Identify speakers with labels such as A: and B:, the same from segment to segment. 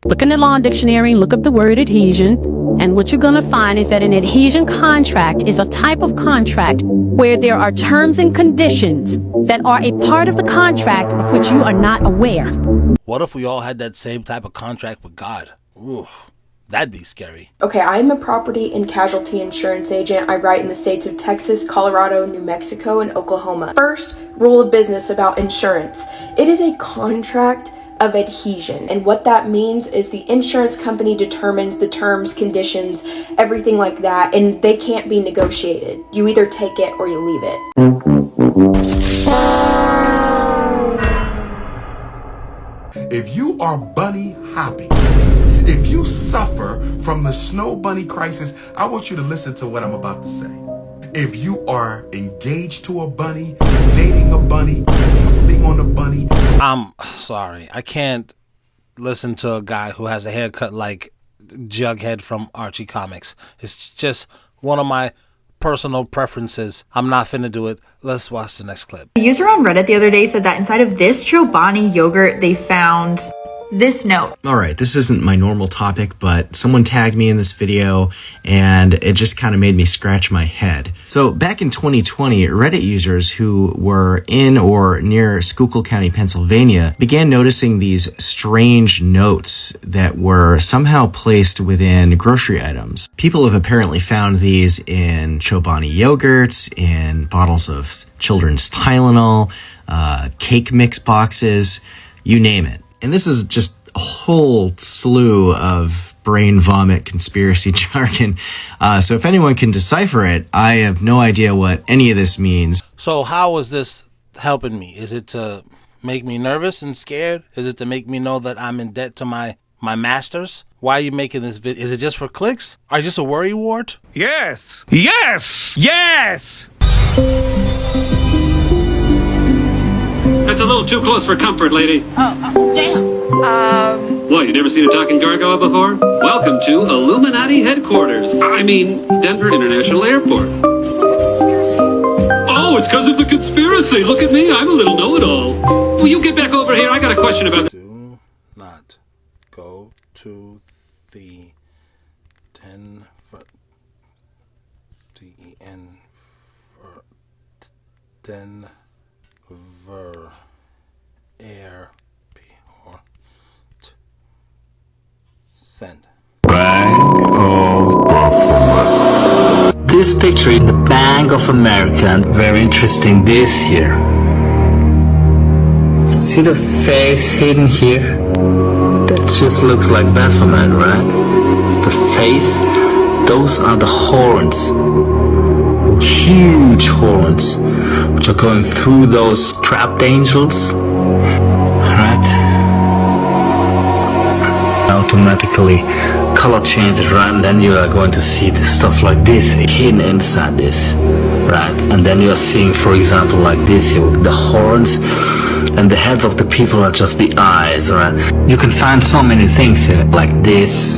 A: Look in the law dictionary, look up the word adhesion, and what you're going to find is that an adhesion contract is a type of contract where there are terms and conditions that are a part of the contract of which you are not aware.
B: What if we all had that same type of contract with God? Ooh, that'd be scary.
C: Okay, I'm a property and casualty insurance agent. I write in the states of Texas, Colorado, New Mexico, and Oklahoma. First rule of business about insurance. It is a contract of adhesion, and what that means is the insurance company determines the terms, conditions, everything like that, and they can't be negotiated. You either take it or you leave it.
D: If you are bunny hopping, if you suffer from the snow bunny crisis, I want you to listen to what I'm about to say. If you are engaged to a bunny, dating a bunny, being on a bunny.
B: I'm sorry. I can't listen to a guy who has a haircut like Jughead from Archie Comics. It's just one of my personal preferences. I'm not finna do it. Let's watch the next clip.
E: A user on Reddit the other day said that inside of this Chobani yogurt, they found this note.
F: Alright, this isn't my normal topic, but someone tagged me in this video and it just kind of made me scratch my head. So back in 2020, Reddit users who were in or near Schuylkill County, Pennsylvania began noticing these strange notes that were somehow placed within grocery items. People have apparently found these in Chobani yogurts, in bottles of children's Tylenol, cake mix boxes, you name it. And this is just a whole slew of brain vomit conspiracy jargon. So if anyone can decipher it, I have no idea what any of this means.
B: So how is this helping me? Is it to make me nervous and scared? Is it to make me know that I'm in debt to my masters? Why are you making this video? Is it just for clicks? Are you just a worry wart?
G: Yes! Yes! Yes!
H: That's a little too close for comfort, lady.
A: Oh, damn.
H: What, you never seen a talking gargoyle before? Welcome to Illuminati headquarters. I mean, Denver International Airport. Oh, it's because of the conspiracy. Look at me, I'm a little know-it-all. Will you get back over here? I got a question about...
B: Do not go to the Denver... D-E-N-ver... Denver Airport. Send.
I: This picture in the Bank of America, very interesting this here. See the face hidden here? That just looks like Baphomet, right? It's the face. Those are the horns. Huge horns, which are going through those trapped angels. Right? Automatically color changes, right? And then you are going to see the stuff like this hidden inside this, right? And then you are seeing, for example, like this here, the horns, and the heads of the people are just the eyes, right? You can find so many things here, like this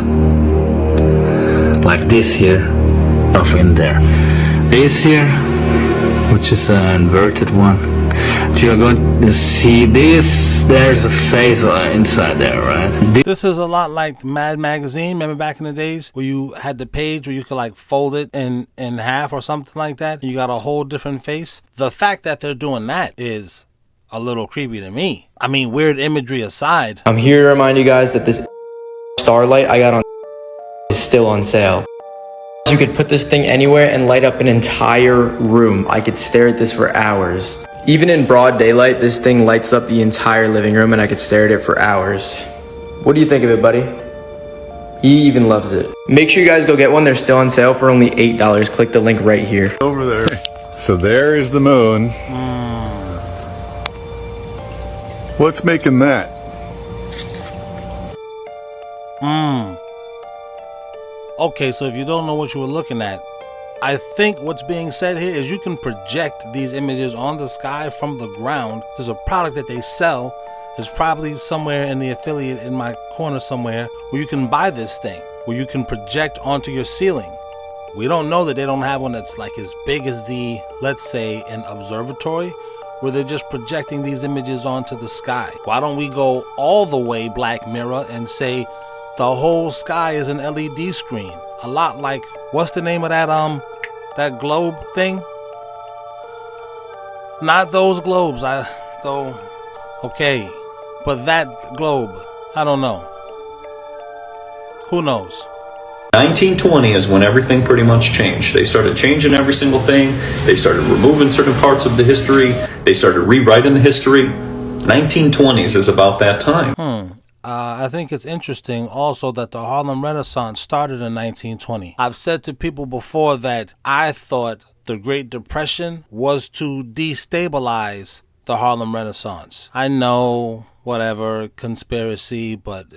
I: here, stuff in there. This here, which is an inverted one. You're going to see this. There's a face inside there, right?
B: This is a lot like Mad Magazine. Remember back in the days where you had the page where you could like fold it in half or something like that? You got a whole different face. The fact that they're doing that is a little creepy to me. I mean, weird imagery aside.
J: I'm here to remind you guys that this Starlight I got on is still on sale. You could put this thing anywhere and light up an entire room. I could stare at this for hours. Even in broad daylight, this thing lights up the entire living room and I could stare at it for hours. What do you think of it, buddy? He even loves it. Make sure you guys go get one. They're still on sale for only $8. Click the link right here.
G: Over there. So there is the moon. What's making that?
B: Okay, so if you don't know what you were looking at, I think what's being said here is you can project these images on the sky from the ground. There's a product that they sell. It's probably somewhere in the affiliate in my corner somewhere where you can buy this thing, where you can project onto your ceiling. We don't know that they don't have one that's like as big as the, let's say, an observatory, where they're just projecting these images onto the sky. Why don't we go all the way Black Mirror and say, the whole sky is an LED screen. A lot like, what's the name of that globe thing? Not those globes, okay, but that globe, I don't know. Who knows?
K: 1920 is when everything pretty much changed. They started changing every single thing. They started removing certain parts of the history. They started rewriting the history. 1920s is about that time.
B: I think it's interesting also that the Harlem Renaissance started in 1920. I've said to people before that I thought the Great Depression was to destabilize the Harlem Renaissance. I know, whatever, conspiracy, but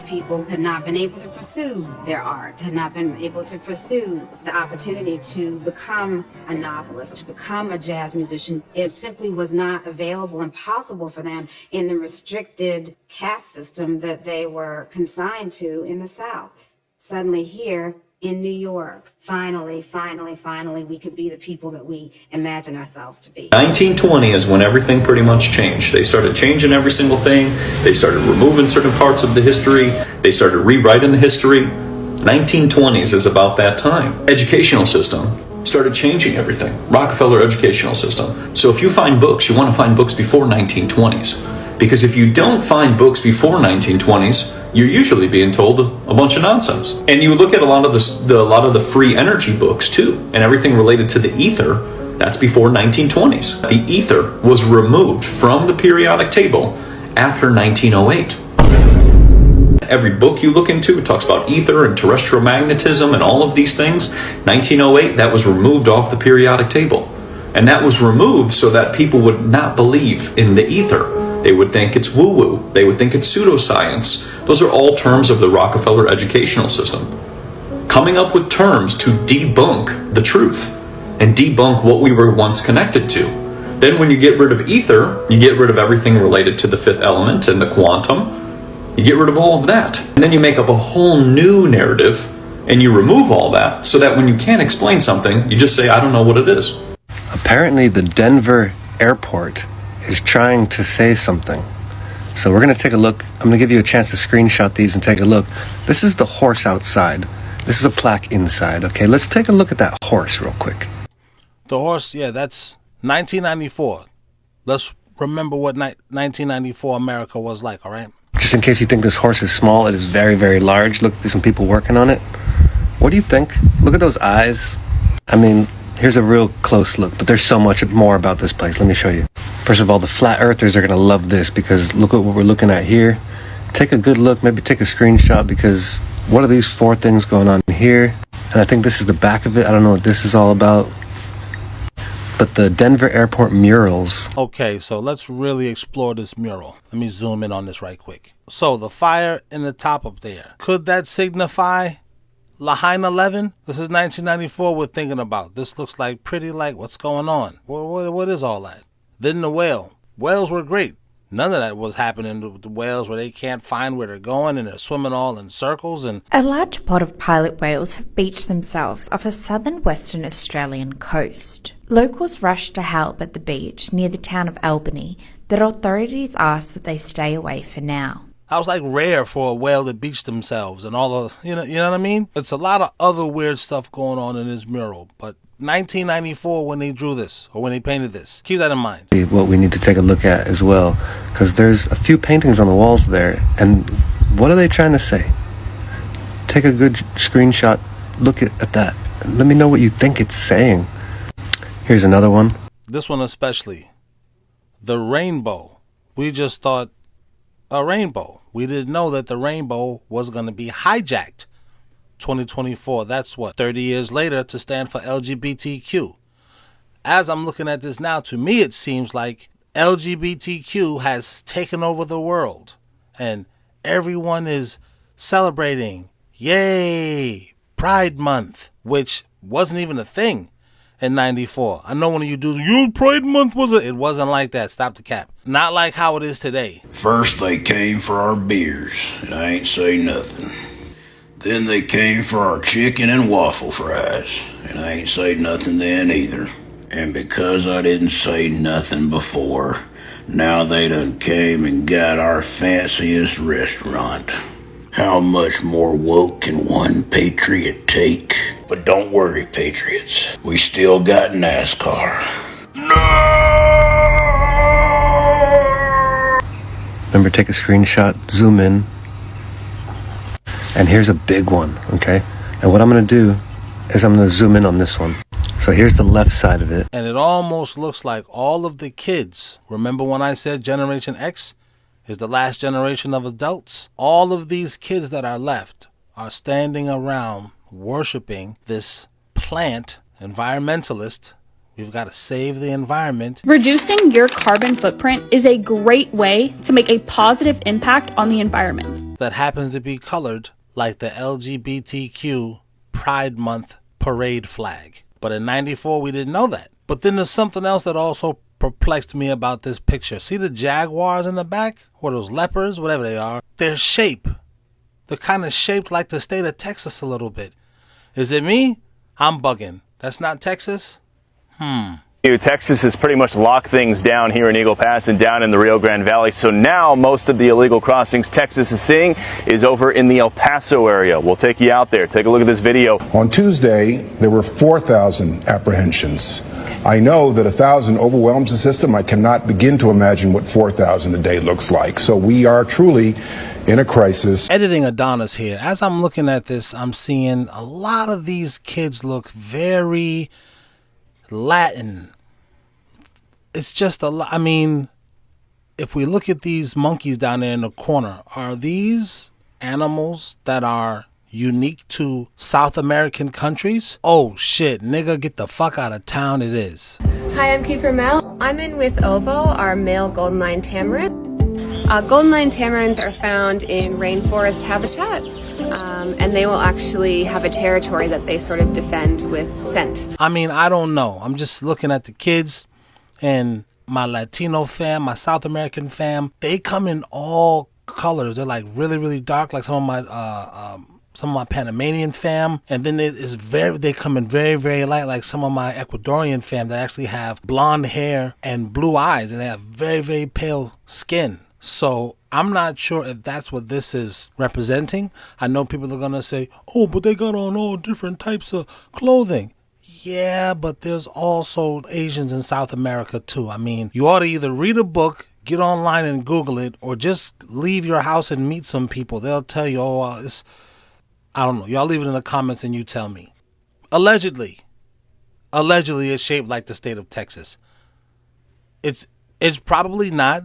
L: people had not been able to pursue their art, had not been able to pursue the opportunity to become a novelist, to become a jazz musician. It simply was not available and possible for them in the restricted caste system that they were consigned to in the South. Suddenly here in New York, finally, we could be the people that we imagine ourselves to be.
K: 1920 is when everything pretty much changed. They started changing every single thing. They started removing certain parts of the history. They started rewriting the history. 1920s is about that time. Educational system started changing everything. Rockefeller educational system. So if you find books, you want to find books before 1920s. Because if you don't find books before 1920s, you're usually being told a bunch of nonsense. And you look at a lot of the free energy books too, and everything related to the ether, that's before 1920s. The ether was removed from the periodic table after 1908. Every book you look into, it talks about ether and terrestrial magnetism and all of these things. 1908, that was removed off the periodic table. And that was removed so that people would not believe in the ether. They would think it's woo-woo. They would think it's pseudoscience. Those are all terms of the Rockefeller educational system. Coming up with terms to debunk the truth and debunk what we were once connected to. Then when you get rid of ether, you get rid of everything related to the fifth element and the quantum. You get rid of all of that. And then you make up a whole new narrative and you remove all that so that when you can't explain something, you just say, I don't know what it is.
M: Apparently the Denver airport is trying to say something. So we're going to take a look. I'm going to give you a chance to screenshot these and take a look. This is the horse outside. This is a plaque inside. Okay, let's take a look at that horse real quick.
B: The horse, yeah, that's 1994. Let's remember what 1994 America was like, all right?
M: Just in case you think this horse is small, it is very, very large. Look, there's some people working on it. What do you think? Look at those eyes. I mean, here's a real close look, but there's so much more about this place. Let me show you. First of all, the flat earthers are going to love this because look at what we're looking at here. Take a good look, maybe take a screenshot because what are these four things going on here? And I think this is the back of it. I don't know what this is all about. But the Denver airport murals.
B: Okay, so let's really explore this mural. Let me zoom in on this right quick. So the fire in the top up there, could that signify Lahaina 11? This is 1994 we're thinking about. This looks like pretty like what's going on. What is all that? Then the whale. Whales were great. None of that was happening to the whales where they can't find where they're going and they're swimming all in circles. And
N: a large pod of pilot whales have beached themselves off a southern Western Australian coast. Locals rushed to help at the beach near the town of Albany, but authorities asked that they stay away for now.
B: That was like rare for a whale to beach themselves and all of, you know what I mean? It's a lot of other weird stuff going on in this mural, but 1994 when they drew this or when they painted this. Keep that in mind.
M: What we need to take a look at as well, because there's a few paintings on the walls there, and what are they trying to say? Take a good screenshot, look at that. Let me know what you think it's saying. Here's another one.
B: This one especially. The rainbow. We just thought a rainbow. We didn't know that the rainbow was going to be hijacked. 2024, that's what, 30 years later to stand for LGBTQ. As I'm looking at this now, to me it seems like LGBTQ has taken over the world and everyone is celebrating, yay, Pride Month, which wasn't even a thing in 94. I know one of you do, Pride Month was it? It wasn't like that. Stop the cap. Not like how it is today.
O: First they came for our beers, and I ain't say nothing. Then they came for our chicken and waffle fries, and I ain't say nothing then either. And because I didn't say nothing before, now they done came and got our fanciest restaurant. How much more woke can one patriot take? But don't worry, patriots. We still got NASCAR.
M: Remember, take a screenshot, zoom in. And here's a big one, okay? And what I'm gonna do is I'm gonna zoom in on this one. So here's the left side of it.
B: And it almost looks like all of the kids, remember when I said Generation X is the last generation of adults? All of these kids that are left are standing around worshiping this plant, environmentalist. We've got to save the environment.
P: Reducing your carbon footprint is a great way to make a positive impact on the environment.
B: That happens to be colored like the LGBTQ Pride Month parade flag. But in '94, we didn't know that. But then there's something else that also perplexed me about this picture. See the jaguars in the back? Or those leopards, whatever they are. Their shape. They're kind of shaped like the state of Texas a little bit. Is it me? I'm bugging. That's not Texas?
Q: Texas has pretty much locked things down here in Eagle Pass and down in the Rio Grande Valley. So now most of the illegal crossings Texas is seeing is over in the El Paso area. We'll take you out there. Take a look at this video.
R: On Tuesday, there were 4,000 apprehensions. I know that 1,000 overwhelms the system. I cannot begin to imagine what 4,000 a day looks like. So we are truly in a crisis.
B: Editing Adonis here. As I'm looking at this, I'm seeing a lot of these kids look very Latin. It's just a lot. I mean, if we look at these monkeys down there in the corner, are these animals that are unique to South American countries? Oh shit, nigga, get the fuck out of town it is.
S: Hi, I'm Keeper Mel. I'm in with Ovo, our male golden lion tamarin. Golden lion tamarins are found in rainforest habitat, and they will actually have a territory that they sort of defend with scent.
B: I mean, I don't know. I'm just looking at the kids and my Latino fam, my South American fam. They come in all colors. They're like really, really dark, like some of my Panamanian fam, and then they come in very, very light, like some of my Ecuadorian fam that actually have blonde hair and blue eyes, and they have very, very pale skin. So I'm not sure if that's what this is representing. I know people are gonna say, oh, but they got on all different types of clothing. Yeah, but there's also Asians in South America too. I mean, you ought to either read a book, get online and Google it, or just leave your house and meet some people. They'll tell you, oh, I don't know. Y'all leave it in the comments and you tell me. Allegedly it's shaped like the state of Texas. It's probably not.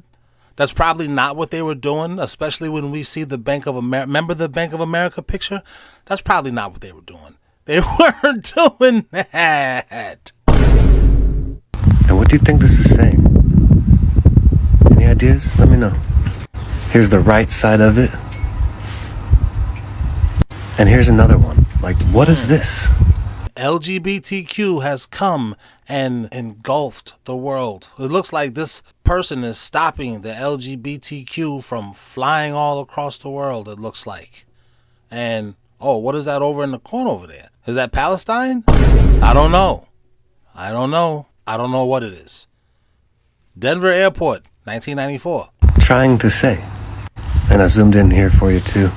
B: That's probably not what they were doing, especially when we see the Bank of America. Remember the Bank of America picture? That's probably not what they were doing. They weren't doing that.
M: And what do you think this is saying? Any ideas? Let me know. Here's the right side of it. And here's another one. Like, what is this?
B: LGBTQ has come and engulfed the world. It looks like this person is stopping the LGBTQ from flying all across the world, it looks like. And, oh, what is that over in the corner over there? Is that Palestine? I don't know. I don't know what it is. Denver Airport, 1994.
M: Trying to say. And I zoomed in here for you too.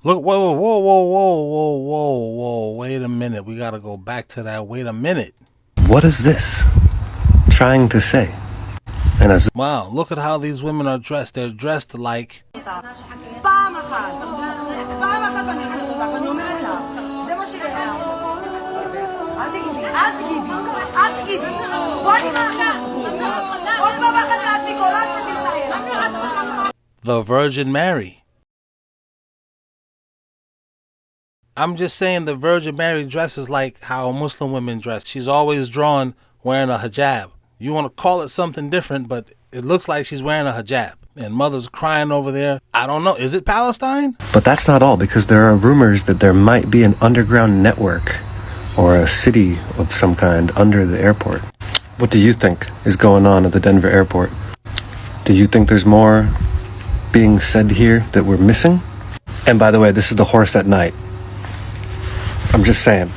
B: Look, whoa, wait a minute. We gotta go back to that. Wait a minute.
M: What is this? Trying to say. And I
B: wow, look at how these women are dressed. They're dressed like... the Virgin Mary. I'm just saying the Virgin Mary dresses like how Muslim women dress. She's always drawn wearing a hijab. You want to call it something different, but it looks like she's wearing a hijab. And mother's crying over there. I don't know. Is it Palestine?
M: But that's not all, because there are rumors that there might be an underground network or a city of some kind under the airport. What do you think is going on at the Denver airport? Do you think there's more being said here that we're missing? And by the way, this is the horse at night. I'm just saying.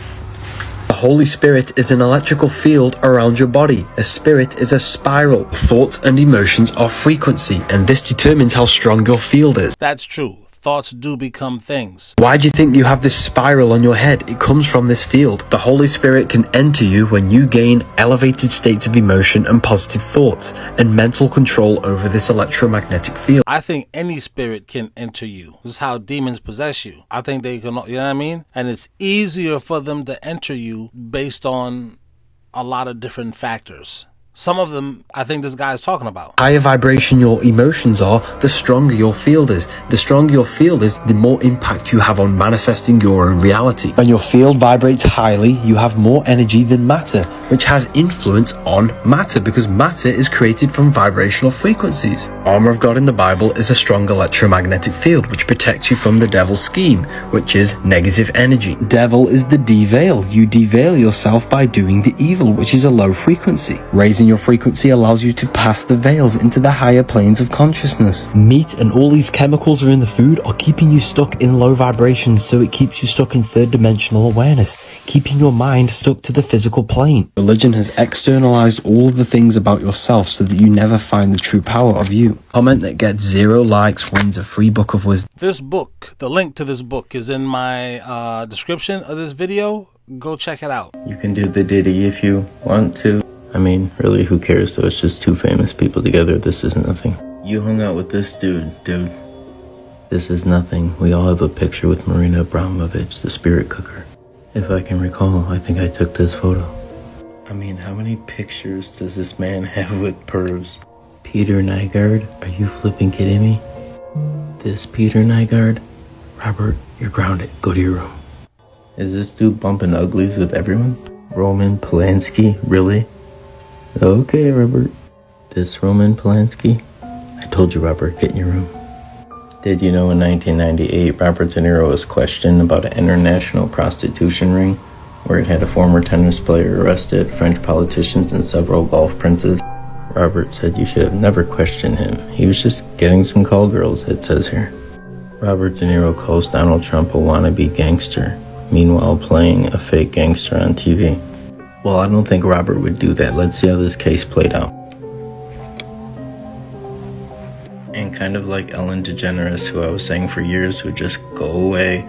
J: Holy Spirit is an electrical field around your body. A spirit is a spiral. Thoughts and emotions are frequency, and this determines how strong your field is.
B: That's true. Thoughts do become things.
J: Why do you think you have this spiral on your head? It comes from this field. The Holy Spirit can enter you when you gain elevated states of emotion and positive thoughts and mental control over this electromagnetic field.
B: I think any spirit can enter you. This is how demons possess you. I think they can, you know what I mean? And it's easier for them to enter you based on a lot of different factors. Some of them, I think this guy is talking about.
J: Higher vibration your emotions are, the stronger your field is. The stronger your field is, the more impact you have on manifesting your own reality. When your field vibrates highly, you have more energy than matter, which has influence on matter because matter is created from vibrational frequencies. Armor of God in the Bible is a strong electromagnetic field which protects you from the devil's scheme, which is negative energy. Devil is the deveil. You deveil yourself by doing the evil, which is a low frequency. Raising your frequency allows you to pass the veils into the higher planes of consciousness. Meat and all these chemicals are in the food are keeping you stuck in low vibrations, so it keeps you stuck in third dimensional awareness, keeping your mind stuck to the physical plane. Religion has externalized all of the things about yourself so that you never find the true power of you. Comment that gets 0 likes wins a free book of wisdom.
B: This book, the link to this book is in my description of this video. Go check it out.
J: You can do the Diddy if you want to. I mean, really, who cares though? It's just two famous people together. This is nothing. You hung out with this dude. This is nothing. We all have a picture with Marina Abramovich, the spirit cooker. If I can recall, I think I took this photo. I mean, how many pictures does this man have with pervs? Peter Nygaard? Are you flipping kidding me? This Peter Nygaard? Robert, you're grounded. Go to your room. Is this dude bumping uglies with everyone? Roman Polanski? Really? Okay, Robert. This Roman Polanski? I told you, Robert, get in your room. Did you know in 1998, Robert De Niro was questioned about an international prostitution ring where it had a former tennis player arrested, French politicians, and several golf princes? Robert said you should have never questioned him. He was just getting some call girls, it says here. Robert De Niro calls Donald Trump a wannabe gangster, meanwhile playing a fake gangster on TV. Well, I don't think Robert would do that. Let's see how this case played out. And kind of like Ellen DeGeneres, who I was saying for years would just go away.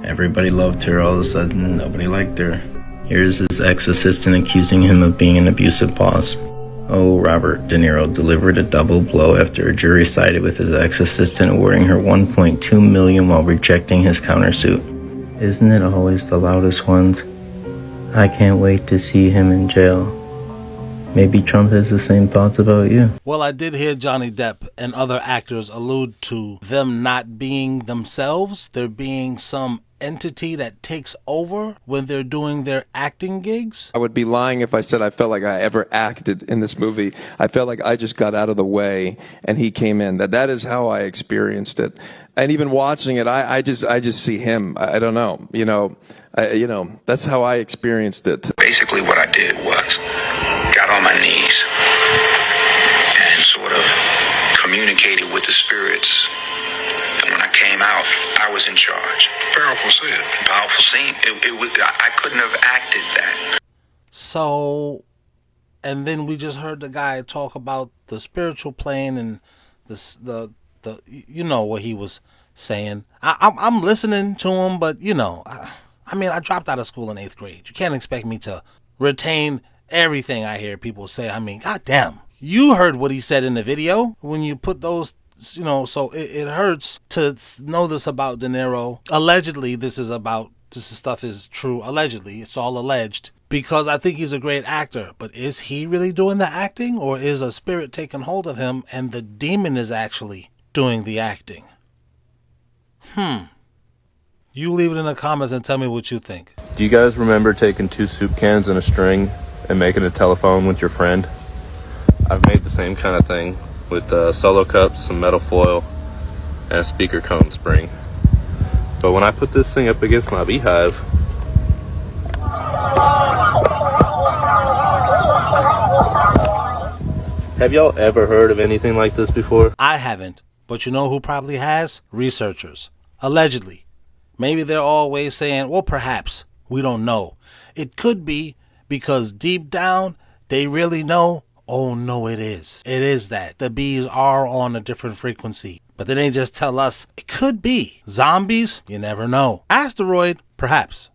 J: Everybody loved her, all of a sudden nobody liked her. Here's his ex-assistant accusing him of being an abusive boss. Oh, Robert De Niro delivered a double blow after a jury sided with his ex-assistant, awarding her $1.2 million while rejecting his countersuit. Isn't it always the loudest ones? I can't wait to see him in jail. Maybe Trump has the same thoughts about you.
B: Well, I did hear Johnny Depp and other actors allude to them not being themselves. There being some entity that takes over when they're doing their acting gigs.
T: I would be lying if I said I felt like I ever acted in this movie. I felt like I just got out of the way and he came in. That is how I experienced it. And even watching it, I just see him. I don't know. That's how I experienced it.
U: Basically what I did was got on my knees and sort of communicated with the spirits. And when I came out, I was in charge. Powerful scene. Powerful scene. I couldn't have acted that.
B: So, and then we just heard the guy talk about the spiritual plane and the you know what he was saying. I'm listening to him, but I dropped out of school in 8th grade. You can't expect me to retain everything I hear people say. Goddamn. You heard what he said in the video when you put those, so it hurts to know this about De Niro. Allegedly, this stuff is true. Allegedly, it's all alleged. Because I think he's a great actor. But is he really doing the acting? Or is a spirit taking hold of him and the demon is actually doing the acting? You leave it in the comments and tell me what you think.
V: Do you guys remember taking 2 soup cans and a string and making a telephone with your friend? I've made the same kind of thing with solo cups, some metal foil, and a speaker cone spring. But when I put this thing up against my beehive, have y'all ever heard of anything like this before?
B: I haven't, but you know who probably has? Researchers. Allegedly. Maybe they're always saying, well, perhaps. We don't know. It could be because deep down, they really know. Oh no, it is. It is that. The bees are on a different frequency. But then they just tell us it could be. Zombies? You never know. Asteroid? Perhaps.